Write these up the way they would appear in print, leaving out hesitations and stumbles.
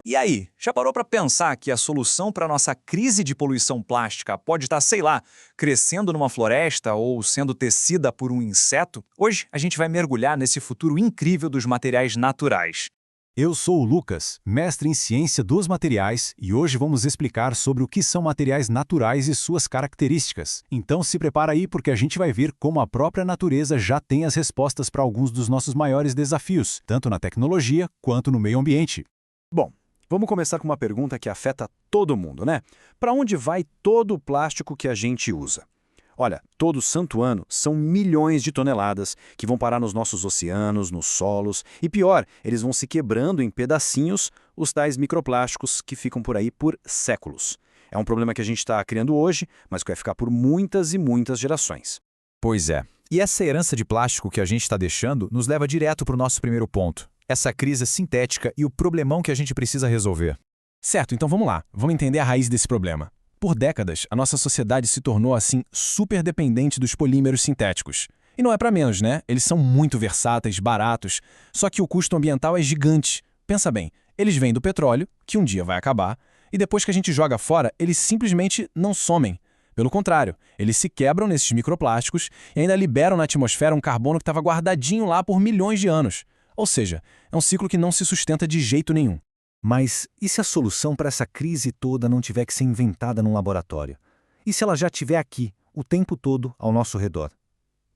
E aí, já parou para pensar que a solução para nossa crise de poluição plástica pode estar, sei lá, crescendo numa floresta ou sendo tecida por um inseto? Hoje a gente vai mergulhar nesse futuro incrível dos materiais naturais. Eu sou o Lucas, mestre em ciência dos materiais, e hoje vamos explicar sobre o que são materiais naturais e suas características. Então se prepara aí porque a gente vai ver como a própria natureza já tem as respostas para alguns dos nossos maiores desafios, tanto na tecnologia quanto no meio ambiente. Bom, vamos começar com uma pergunta que afeta todo mundo, né? Para onde vai todo o plástico que a gente usa? Olha, todo santo ano são milhões de toneladas que vão parar nos nossos oceanos, nos solos, e pior, eles vão se quebrando em pedacinhos, os tais microplásticos que ficam por aí por séculos. É um problema que a gente está criando hoje, mas que vai ficar por muitas e muitas gerações. Pois é. E essa herança de plástico que a gente está deixando nos leva direto para o nosso primeiro ponto. Essa crise sintética e o problemão que a gente precisa resolver. Certo, então vamos lá. Vamos entender a raiz desse problema. Por décadas, a nossa sociedade se tornou, assim, super dependente dos polímeros sintéticos. E não é para menos, né? Eles são muito versáteis, baratos, só que o custo ambiental é gigante. Pensa bem, eles vêm do petróleo, que um dia vai acabar, e depois que a gente joga fora, eles simplesmente não somem. Pelo contrário, eles se quebram nesses microplásticos e ainda liberam na atmosfera um carbono que estava guardadinho lá por milhões de anos. Ou seja, é um ciclo que não se sustenta de jeito nenhum. Mas e se a solução para essa crise toda não tiver que ser inventada num laboratório? E se ela já estiver aqui, o tempo todo, ao nosso redor?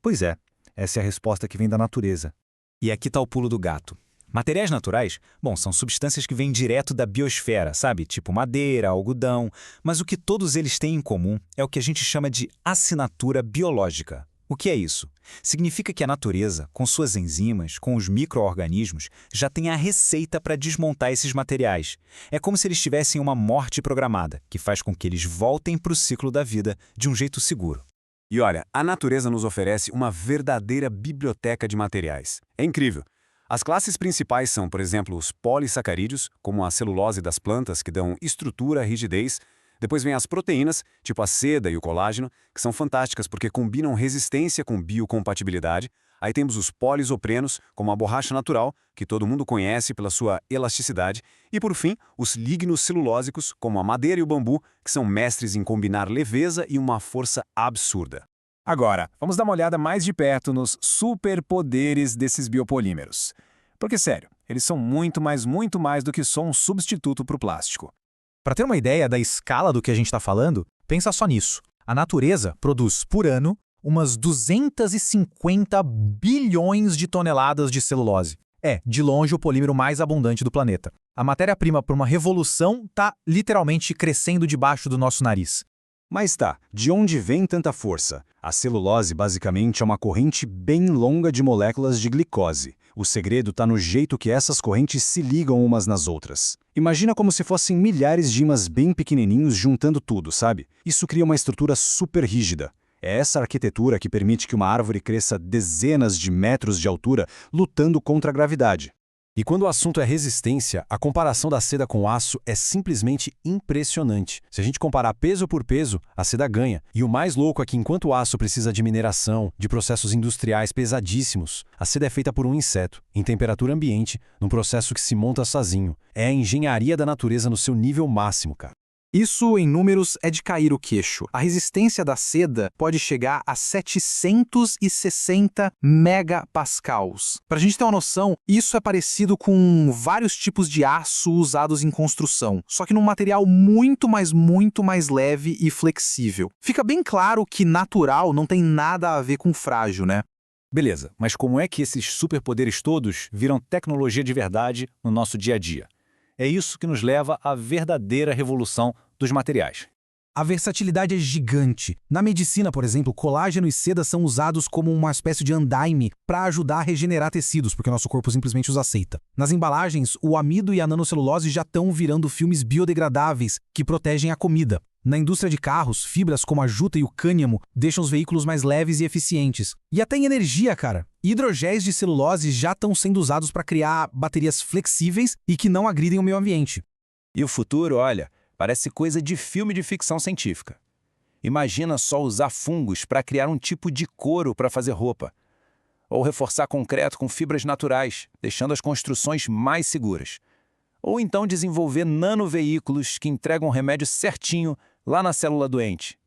Pois é, essa é a resposta que vem da natureza. E aqui está o pulo do gato. Materiais naturais, bom, são substâncias que vêm direto da biosfera, sabe? Tipo madeira, algodão, mas o que todos eles têm em comum é o que a gente chama de assinatura biológica. O que é isso? Significa que a natureza, com suas enzimas, com os micro-organismos, já tem a receita para desmontar esses materiais. É como se eles tivessem uma morte programada, que faz com que eles voltem para o ciclo da vida de um jeito seguro. E olha, a natureza nos oferece uma verdadeira biblioteca de materiais. É incrível. As classes principais são, por exemplo, os polissacarídeos, como a celulose das plantas, que dão estrutura, rigidez. Depois vem as proteínas, tipo a seda e o colágeno, que são fantásticas porque combinam resistência com biocompatibilidade. Aí temos os polisoprenos, como a borracha natural, que todo mundo conhece pela sua elasticidade. E por fim, os lignos celulósicos, como a madeira e o bambu, que são mestres em combinar leveza e uma força absurda. Agora, vamos dar uma olhada mais de perto nos superpoderes desses biopolímeros. Porque, sério, eles são muito mais do que só um substituto para o plástico. Para ter uma ideia da escala do que a gente está falando, pensa só nisso. A natureza produz, por ano, umas 250 bilhões de toneladas de celulose. É, de longe, o polímero mais abundante do planeta. A matéria-prima para uma revolução está literalmente crescendo debaixo do nosso nariz. Mas tá, de onde vem tanta força? A celulose basicamente é uma corrente bem longa de moléculas de glicose. O segredo está no jeito que essas correntes se ligam umas nas outras. Imagina como se fossem milhares de ímãs bem pequenininhos juntando tudo, sabe? Isso cria uma estrutura super rígida. É essa arquitetura que permite que uma árvore cresça dezenas de metros de altura lutando contra a gravidade. E quando o assunto é resistência, a comparação da seda com o aço é simplesmente impressionante. Se a gente comparar peso por peso, a seda ganha. E o mais louco é que enquanto o aço precisa de mineração, de processos industriais pesadíssimos, a seda é feita por um inseto, em temperatura ambiente, num processo que se monta sozinho. É a engenharia da natureza no seu nível máximo, cara. Isso, em números, é de cair o queixo. A resistência da seda pode chegar a 760 megapascals. Para a gente ter uma noção, isso é parecido com vários tipos de aço usados em construção, só que num material muito mais leve e flexível. Fica bem claro que natural não tem nada a ver com frágil, né? Beleza, mas como é que esses superpoderes todos viram tecnologia de verdade no nosso dia a dia? É isso que nos leva à verdadeira revolução dos materiais. A versatilidade é gigante. Na medicina, por exemplo, colágeno e seda são usados como uma espécie de andaime para ajudar a regenerar tecidos, porque o nosso corpo simplesmente os aceita. Nas embalagens, o amido e a nanocelulose já estão virando filmes biodegradáveis que protegem a comida. Na indústria de carros, fibras como a juta e o cânhamo deixam os veículos mais leves e eficientes. E até em energia, cara. Hidrogéis de celulose já estão sendo usados para criar baterias flexíveis e que não agridem o meio ambiente. E o futuro, olha, parece coisa de filme de ficção científica. Imagina só usar fungos para criar um tipo de couro para fazer roupa. Ou reforçar concreto com fibras naturais, deixando as construções mais seguras. Ou então desenvolver nanoveículos que entregam o remédio certinho lá na célula doente.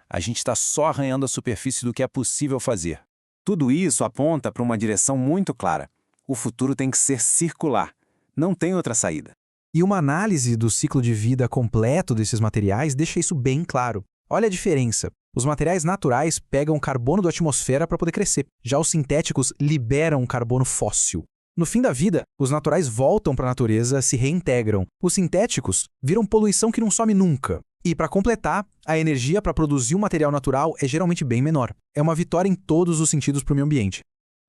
A gente está só arranhando a superfície do que é possível fazer. Tudo isso aponta para uma direção muito clara. O futuro tem que ser circular. Não tem outra saída. E uma análise do ciclo de vida completo desses materiais deixa isso bem claro. Olha a diferença. Os materiais naturais pegam carbono da atmosfera para poder crescer. Já os sintéticos liberam carbono fóssil. No fim da vida, os naturais voltam para a natureza, se reintegram. Os sintéticos viram poluição que não some nunca. E, para completar, a energia para produzir um material natural é geralmente bem menor. É uma vitória em todos os sentidos para o meio ambiente.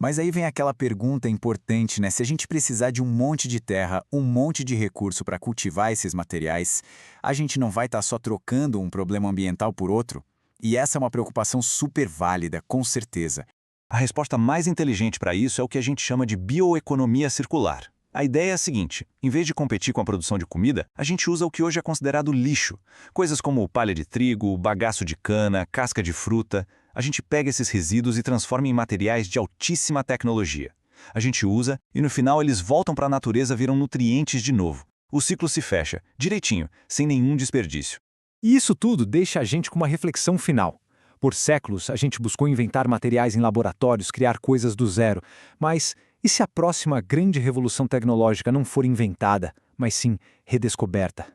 Mas aí vem aquela pergunta importante, né? Se a gente precisar de um monte de terra, um monte de recurso para cultivar esses materiais, a gente não vai estar só trocando um problema ambiental por outro? E essa é uma preocupação super válida, com certeza. A resposta mais inteligente para isso é o que a gente chama de bioeconomia circular. A ideia é a seguinte: em vez de competir com a produção de comida, a gente usa o que hoje é considerado lixo. Coisas como palha de trigo, bagaço de cana, casca de fruta. A gente pega esses resíduos e transforma em materiais de altíssima tecnologia. A gente usa e no final eles voltam para a natureza e viram nutrientes de novo. O ciclo se fecha, direitinho, sem nenhum desperdício. E isso tudo deixa a gente com uma reflexão final. Por séculos, a gente buscou inventar materiais em laboratórios, criar coisas do zero. Mas e se a próxima grande revolução tecnológica não for inventada, mas sim redescoberta?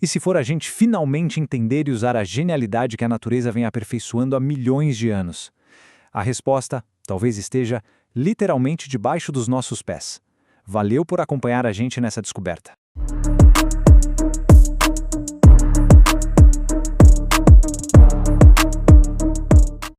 E se for a gente finalmente entender e usar a genialidade que a natureza vem aperfeiçoando há milhões de anos? A resposta talvez esteja literalmente debaixo dos nossos pés. Valeu por acompanhar a gente nessa descoberta.